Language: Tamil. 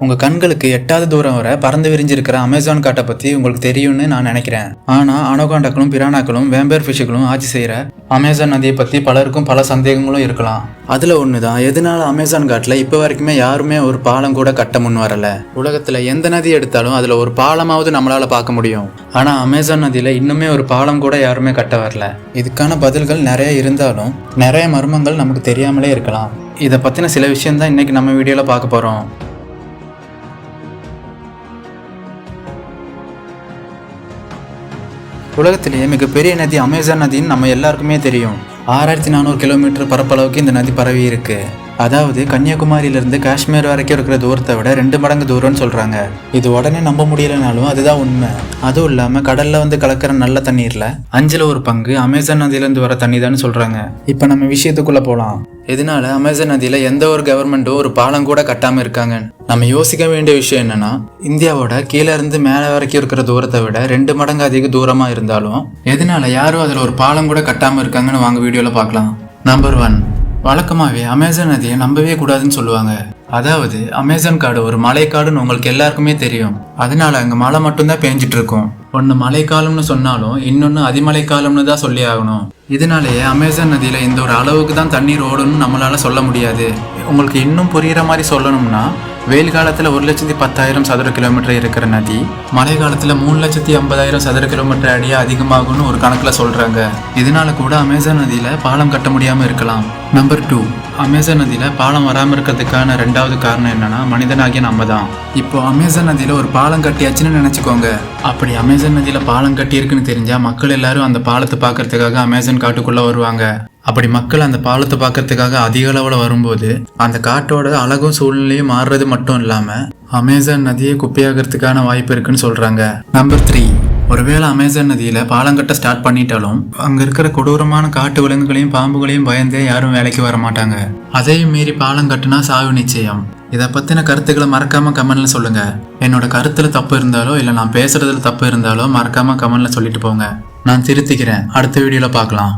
உங்க கண்களுக்கு எட்டாவது தூரம் வரை பறந்து விரிஞ்சிருக்கிற அமேசான் காட்டை பத்தி உங்களுக்கு தெரியும்னு நான் நினைக்கிறேன். ஆனா அனோகாண்டாக்களும் பிரானாக்களும் வேம்பேர் ஃபிஷ்களும் ஆட்சி செய்யற அமேசான் நதியை பத்தி பலருக்கும் பல சந்தேகங்களும் இருக்கலாம். அதுல ஒண்ணுதான், எதனால அமேசான் காட்டுல இப்ப வரைக்குமே யாருமே ஒரு பாலம் கூட கட்ட முன் வரல. உலகத்துல எந்த நதி எடுத்தாலும் அதுல ஒரு பாலமாவது நம்மளால பார்க்க முடியும். ஆனா அமேசான் நதியில இன்னுமே ஒரு பாலம் கூட யாருமே கட்ட வரல. இதுக்கான பதில்கள் நிறைய இருந்தாலும் நிறைய மர்மங்கள் நமக்கு தெரியாமலே இருக்கலாம். இதை பத்தின சில விஷயம் தான் இன்னைக்கு நம்ம வீடியோல பார்க்க போறோம். உலகத்திலேயே மிகப்பெரிய நதி அமேசான் நதின்னு நம்ம எல்லாருக்குமே தெரியும். 6400 கிலோமீட்டர் பரப்பளவுக்கு இந்த நதி பரவி இருக்கு. அதாவது கன்னியாகுமரியிலிருந்து காஷ்மீர் வரைக்கும் இருக்கிற தூரத்தை விட 2 மடங்கு தூரம்னு சொல்றாங்க. இது உடனே நம்ப முடியலனாலும் அதுதான் உண்மை. அதுவும் இல்லாம கடல்ல வந்து கலக்கிற நல்ல தண்ணீர்ல 5ல் 1 பங்கு அமேசான் நதியிலிருந்து வர தண்ணி தான் சொல்றாங்க. இப்ப நம்ம விஷயத்துக்குள்ள போலாம். இதனால அமேசான் நதியில எந்த ஒரு கவர்மெண்ட்டும் ஒரு பாலம் கூட கட்டாம இருக்காங்க. நம்ம யோசிக்க வேண்டிய விஷயம் என்னன்னா, இந்தியாவோட கீழே இருந்து மேலே வரைக்கும் இருக்கிற தூரத்தை விட 2 மடங்கு அதிக தூரமா இருந்தாலும் எதனால யாரும் அதுல ஒரு பாலம் கூட கட்டாம இருக்காங்கன்னு வாங்க வீடியோல பார்க்கலாம். நம்பர் 1, வழக்கமாகவே அமேசான் நதியை நம்பவே கூடாதுன்னு சொல்லுவாங்க. அதாவது அமேசான் காடு ஒரு மழைக்காடுன்னு உங்களுக்கு எல்லாருக்குமே தெரியும். அதனால அங்கே மழை மட்டும்தான் பேஞ்சிட்டு இருக்கும். ஒன்று மழைக்காலம்னு சொன்னாலும் இன்னொன்று அதிமழைக்காலம்னு தான் சொல்லி ஆகணும். இதனாலேயே அமேசான் நதியில இந்த ஒரு அளவுக்கு தான் தண்ணீர் ஓடணும்னு நம்மளால சொல்ல முடியாது. உங்களுக்கு இன்னும் புரியுற மாதிரி சொல்லணும்னா, வெயில் காலத்துல 1,10,000 சதுர கிலோமீட்டர் இருக்கிற நதி மழை காலத்துல 3,50,000 சதுர கிலோமீட்டர் அடியா அதிகமாகும்னு ஒரு கணக்குல சொல்றாங்க. இதனால கூட அமேசான் நதியில பாலம் கட்ட முடியாம இருக்கலாம். நம்பர் 2, அமேசான் நதியில பாலம் வராம இருக்கிறதுக்கான 2வது காரணம் என்னன்னா, மனிதனாகிய நம்ம தான். இப்போ அமேசான் நதியில ஒரு பாலம் கட்டியாச்சுன்னு நினைச்சுக்கோங்க. அப்படி அமேசான் நதியில பாலம் கட்டி இருக்குன்னு தெரிஞ்சா மக்கள் எல்லாரும் அந்த பாலத்தை பார்க்கறதுக்காக அமேசான் காட்டுக்குள்ள வருவாங்க. அப்படி மக்கள் அந்த பாலத்தை பார்க்கறதுக்காக அதிக அளவில் வரும்போது அந்த காட்டோட அழகும் சூழ்நிலையும் மாறுறது மட்டும் இல்லாம அமேசான் நதியை குப்பையாகிறதுக்கான வாய்ப்பு இருக்குன்னு சொல்றாங்க. நம்பர் 3, ஒருவேளை அமேசான் நதியில பாலம் கட்ட ஸ்டார்ட் பண்ணிட்டாலும் அங்க இருக்கிற கொடூரமான காட்டு விலங்குகளையும் பாம்புகளையும் பயந்தே யாரும் வேலைக்கு வர மாட்டாங்க. அதையும் மீறி பாலம் கட்டுனா சாவு நிச்சயம். இதை பத்தின கருத்துக்களை மறக்காம கமெண்ட்ல சொல்லுங்க. என்னோட கருத்துல தப்பு இருந்தாலோ இல்ல நான் பேசுறதுல தப்பு இருந்தாலோ மறக்காம கமெண்ட்ல சொல்லிட்டு போங்க. நான் திருத்திக்கிறேன். அடுத்த வீடியோல பார்க்கலாம்.